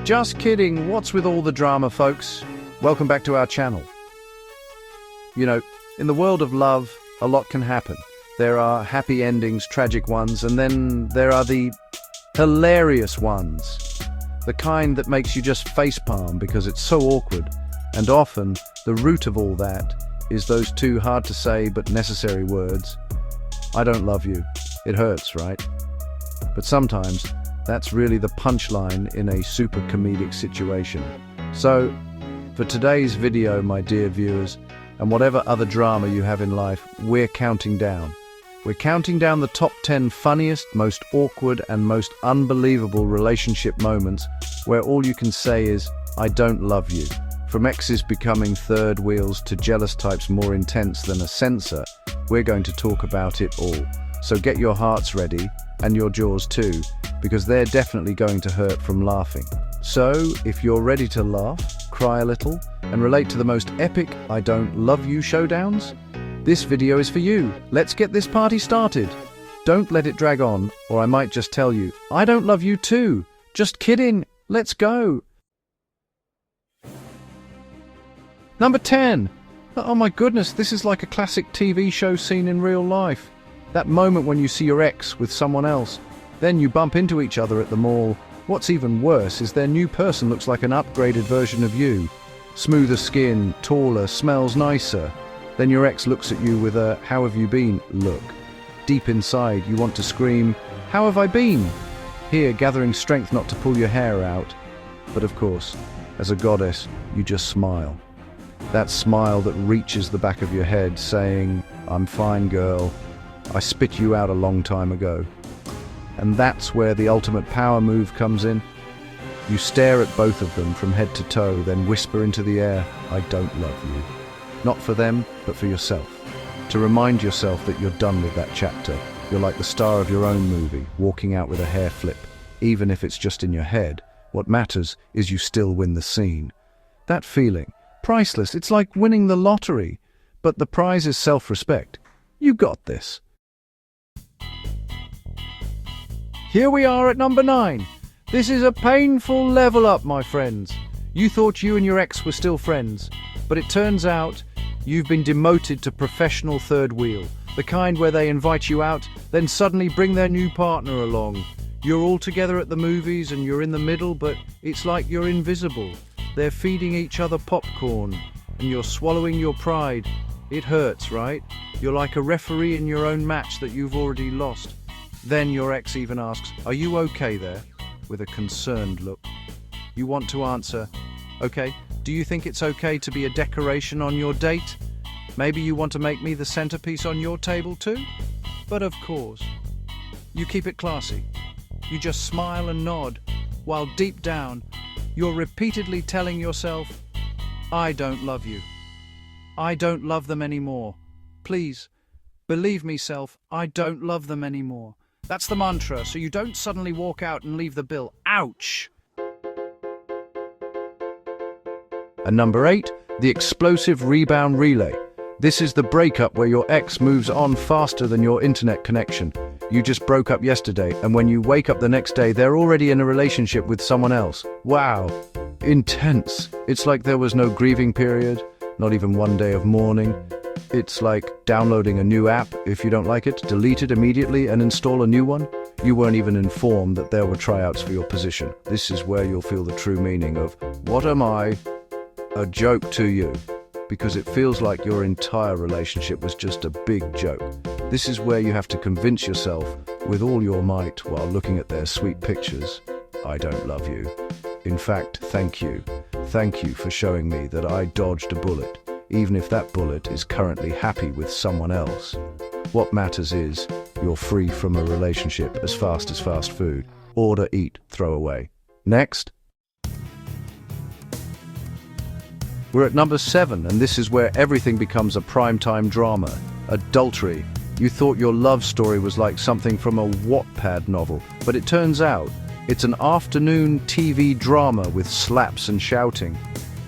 Just kidding, what's with all the drama, folks? Welcome back to our channel. You know, in the world of love, a lot can happen. There are happy endings, tragic ones, and then there are the hilarious ones. The kind that makes you just facepalm because it's so awkward. And often, the root of all that is those two hard-to-say but necessary words. I don't love you. It hurts, right? But sometimes, that's really the punchline in a super comedic situation. So, for today's video, my dear viewers, and whatever other drama you have in life, we're counting down. We're counting down the top 10 funniest, most awkward, and most unbelievable relationship moments where all you can say is, I don't love you. From exes becoming third wheels to jealous types more intense than a censor, we're going to talk about it all. So get your hearts ready, and your jaws too, because they're definitely going to hurt from laughing. So, if you're ready to laugh, cry a little, and relate to the most epic I don't love you showdowns, this video is for you. Let's get this party started. Don't let it drag on, or I might just tell you, I don't love you too. Just kidding. Let's go. Number 10. Oh my goodness, this is like a classic TV show scene in real life. That moment when you see your ex with someone else, then you bump into each other at the mall. What's even worse is their new person looks like an upgraded version of you. Smoother skin, taller, smells nicer. Then your ex looks at you with a "how have you been" look. Deep inside, you want to scream, "How have I been?" Here, gathering strength not to pull your hair out. But of course, as a goddess, you just smile. That smile that reaches the back of your head saying, "I'm fine, girl. I spit you out a long time ago." And that's where the ultimate power move comes in. You stare at both of them from head to toe, then whisper into the air, "I don't love you." Not for them, but for yourself. To remind yourself that you're done with that chapter. You're like the star of your own movie, walking out with a hair flip. Even if it's just in your head, what matters is you still win the scene. That feeling, priceless. It's like winning the lottery. But the prize is self-respect. You got this. Here we are at number 9. This is a painful level up, my friends. You thought you and your ex were still friends, but it turns out you've been demoted to professional third wheel, the kind where they invite you out, then suddenly bring their new partner along. You're all together at the movies and you're in the middle, but it's like you're invisible. They're feeding each other popcorn, and you're swallowing your pride. It hurts, right? You're like a referee in your own match that you've already lost. Then your ex even asks, "Are you okay there?" with a concerned look. You want to answer, "Okay, do you think it's okay to be a decoration on your date? Maybe you want to make me the centerpiece on your table too?" But of course, you keep it classy. You just smile and nod, while deep down, you're repeatedly telling yourself, "I don't love you. I don't love them anymore. Please, believe me, self, I don't love them anymore." That's the mantra, so you don't suddenly walk out and leave the bill. Ouch! And number 8, the explosive rebound relay. This is the breakup where your ex moves on faster than your internet connection. You just broke up yesterday, and when you wake up the next day, they're already in a relationship with someone else. Wow! Intense. It's like there was no grieving period, not even one day of mourning. It's like downloading a new app. If you don't like it, delete it immediately and install a new one. You weren't even informed that there were tryouts for your position. This is where you'll feel the true meaning of, "What am I?" A joke to you. Because it feels like your entire relationship was just a big joke. This is where you have to convince yourself with all your might while looking at their sweet pictures, "I don't love you. In fact, thank you. Thank you for showing me that I dodged a bullet, even if that bullet is currently happy with someone else. What matters is you're free from a relationship as fast as fast food. Order, eat, throw away." Next. We're at number 7, and this is where everything becomes a primetime drama. Adultery. You thought your love story was like something from a Wattpad novel, but it turns out it's an afternoon TV drama with slaps and shouting.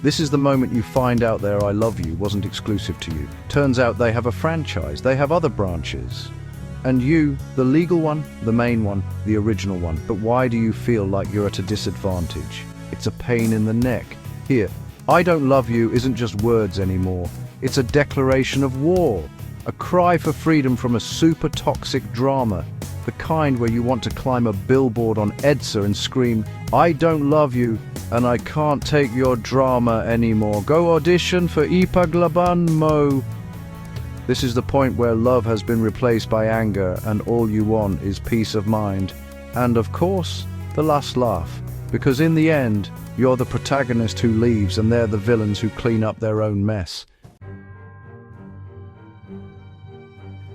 This is the moment you find out their "I love you" wasn't exclusive to you. Turns out they have a franchise, they have other branches. And you, the legal one, the main one, the original one. But why do you feel like you're at a disadvantage? it's a pain in the neck. Here, I don't love you isn't just words anymore. It's a declaration of war, a cry for freedom from a super toxic drama, the kind where you want to climb a billboard on EDSA and scream, "I don't love you, and I can't take your drama anymore. Go audition for Ipaglaban Mo." This is the point where love has been replaced by anger and all you want is peace of mind. And of course, the last laugh, because in the end, you're the protagonist who leaves and they're the villains who clean up their own mess.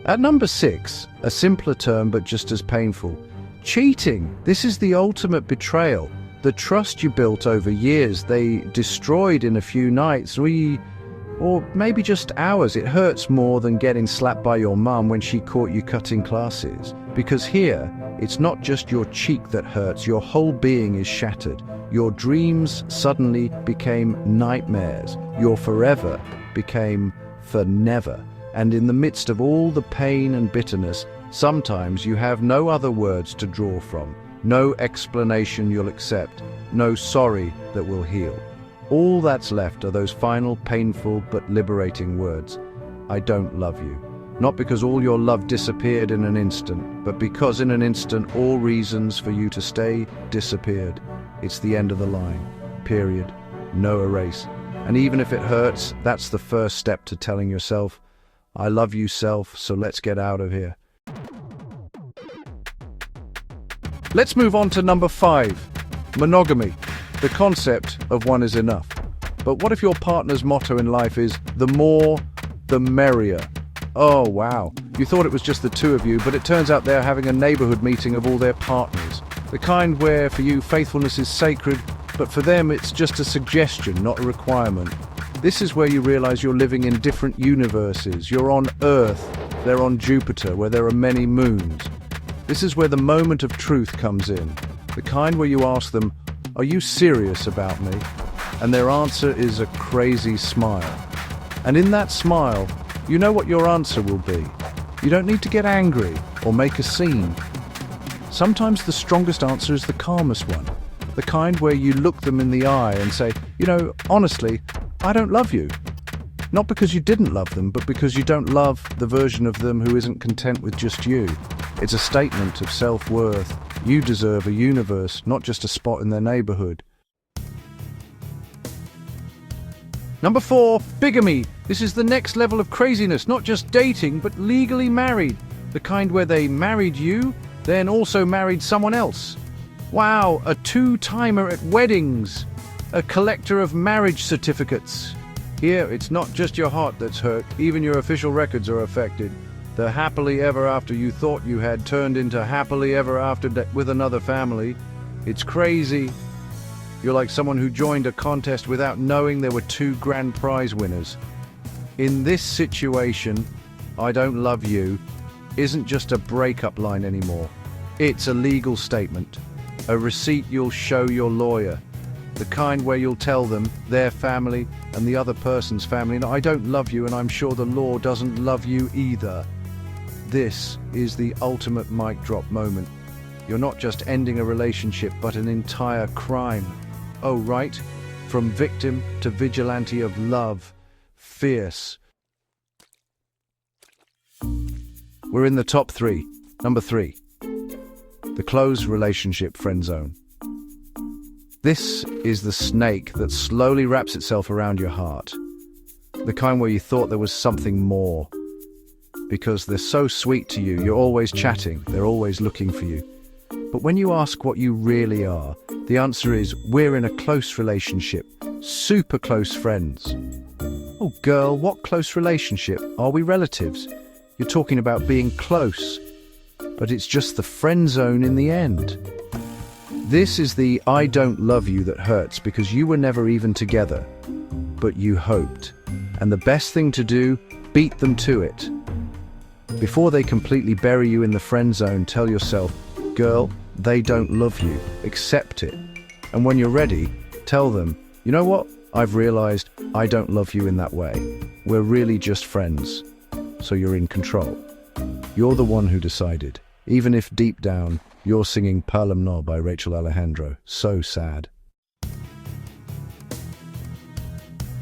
At number 6, a simpler term but just as painful. Cheating. This is the ultimate betrayal. The trust you built over years, they destroyed in a few nights, or maybe just hours. It hurts more than getting slapped by your mum when she caught you cutting classes. Because here, it's not just your cheek that hurts, your whole being is shattered. Your dreams suddenly became nightmares. Your forever became for never. And in the midst of all the pain and bitterness, sometimes you have no other words to draw from, no explanation you'll accept, no sorry that will heal. All that's left are those final painful but liberating words, "I don't love you." Not because all your love disappeared in an instant, but because in an instant all reasons for you to stay disappeared. It's the end of the line, period, no erase. And even if it hurts, that's the first step to telling yourself, "I love you, self, so let's get out of here." Let's move on to number 5, monogamy, the concept of one is enough. But what if your partner's motto in life is, the more, the merrier? Oh wow, you thought it was just the two of you, but it turns out they're having a neighborhood meeting of all their partners. The kind where for you faithfulness is sacred, but for them it's just a suggestion, not a requirement. This is where you realize you're living in different universes. You're on Earth, they're on Jupiter, where there are many moons. This is where the moment of truth comes in. The kind where you ask them, "Are you serious about me?" And their answer is a crazy smile. And in that smile, you know what your answer will be. You don't need to get angry or make a scene. Sometimes the strongest answer is the calmest one. The kind where you look them in the eye and say, honestly, I don't love you. Not because you didn't love them, but because you don't love the version of them who isn't content with just you. It's a statement of self-worth. You deserve a universe, not just a spot in their neighborhood. Number 4, bigamy. This is the next level of craziness, not just dating, but legally married. The kind where they married you, then also married someone else. Wow, a two-timer at weddings. A collector of marriage certificates. Here, it's not just your heart that's hurt, even your official records are affected. The happily ever after you thought you had turned into happily ever after with another family. It's crazy. You're like someone who joined a contest without knowing there were 2 grand prize winners. In this situation, "I don't love you" isn't just a breakup line anymore. It's a legal statement, a receipt you'll show your lawyer. The kind where you'll tell them, their family, and the other person's family, "I don't love you and I'm sure the law doesn't love you either." This is the ultimate mic drop moment. You're not just ending a relationship, but an entire crime. Oh right, from victim to vigilante of love. Fierce. We're in the top 3. Number 3. The close relationship friend zone. This is the snake that slowly wraps itself around your heart. The kind where you thought there was something more. Because they're so sweet to you, you're always chatting, they're always looking for you. But when you ask what you really are, the answer is, we're in a close relationship, super close friends. Oh girl, what close relationship? Are we relatives? You're talking about being close, but it's just the friend zone in the end. This is the "I don't love you" that hurts because you were never even together, but you hoped. And the best thing to do, beat them to it. Before they completely bury you in the friend zone, tell yourself, "Girl, they don't love you. Accept it." And when you're ready, tell them, "You know what? I've realized I don't love you in that way. We're really just friends." So you're in control. You're the one who decided, even if deep down you're singing Palam No by Rachel Alejandro. So sad.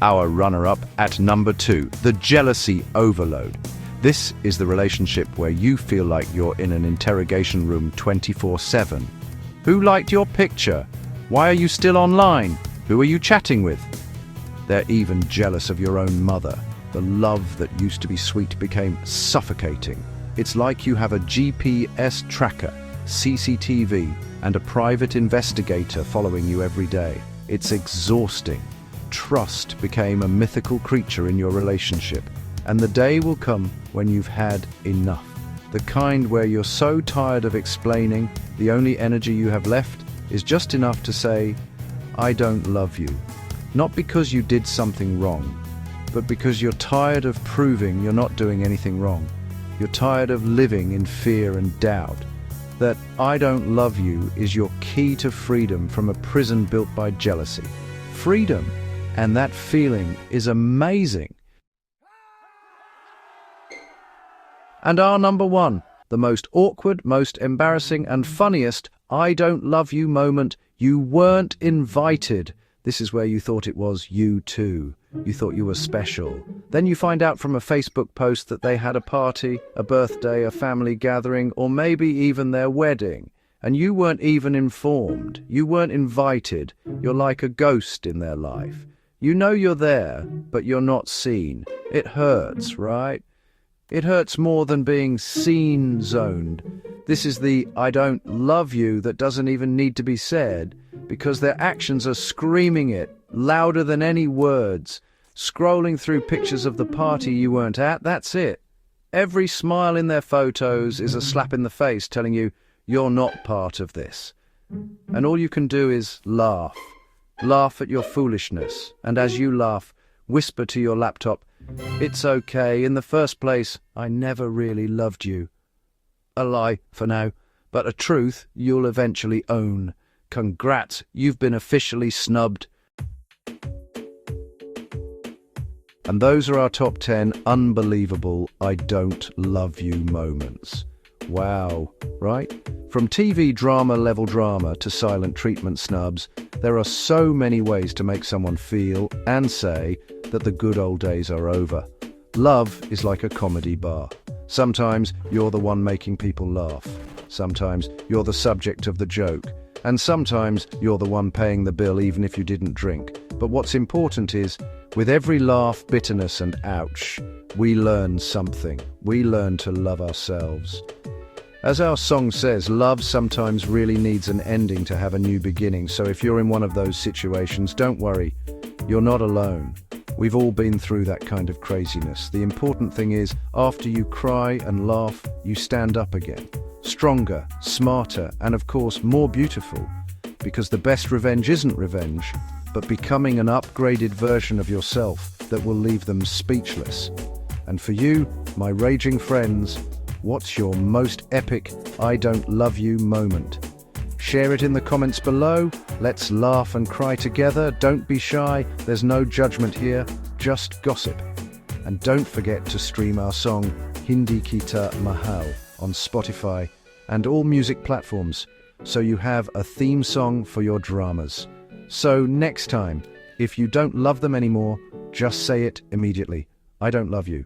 Our runner-up at number 2, the jealousy overload. This is the relationship where you feel like you're in an interrogation room 24/7. Who liked your picture? Why are you still online? Who are you chatting with? They're even jealous of your own mother. The love that used to be sweet became suffocating. It's like you have a GPS tracker, CCTV, and a private investigator following you every day. It's exhausting. Trust became a mythical creature in your relationship, and the day will come when you've had enough. The kind where you're so tired of explaining, the only energy you have left is just enough to say, "I don't love you." Not because you did something wrong, but because you're tired of proving you're not doing anything wrong. You're tired of living in fear and doubt. That "I don't love you" is your key to freedom from a prison built by jealousy. Freedom, and that feeling is amazing. And our number 1, the most awkward, most embarrassing and funniest "I don't love you" moment. You weren't invited. This is where you thought it was you too. You thought you were special. Then you find out from a Facebook post that they had a party, a birthday, a family gathering, or maybe even their wedding. And you weren't even informed. You weren't invited. You're like a ghost in their life. You know you're there, but you're not seen. It hurts, right? It hurts more than being seen zoned. This is the "I don't love you" that doesn't even need to be said, because their actions are screaming it, louder than any words. Scrolling through pictures of the party you weren't at, that's it. Every smile in their photos is a slap in the face telling you you're not part of this. And all you can do is laugh. Laugh at your foolishness. And as you laugh, whisper to your laptop, "It's okay. In the first place, I never really loved you." A lie for now, but a truth you'll eventually own. Congrats, you've been officially snubbed. And those are our top 10 unbelievable "I don't love you" moments. Wow, right? From TV drama level drama to silent treatment snubs, there are so many ways to make someone feel and say that the good old days are over. Love is like a comedy bar. Sometimes you're the one making people laugh. Sometimes you're the subject of the joke. And sometimes you're the one paying the bill even if you didn't drink. But what's important is, with every laugh, bitterness and ouch, we learn something. We learn to love ourselves. As our song says, love sometimes really needs an ending to have a new beginning. So if you're in one of those situations, don't worry. You're not alone. We've all been through that kind of craziness. The important thing is, after you cry and laugh, you stand up again. Stronger, smarter, and of course more beautiful. Because the best revenge isn't revenge, but becoming an upgraded version of yourself that will leave them speechless. And for you, my raging friends, what's your most epic "I don't love you" moment? Share it in the comments below. Let's laugh and cry together. Don't be shy. There's no judgment here, just gossip. And don't forget to stream our song Hindi Kita Mahal on Spotify and all music platforms, so you have a theme song for your dramas. So next time, if you don't love them anymore, just say it immediately. "I don't love you."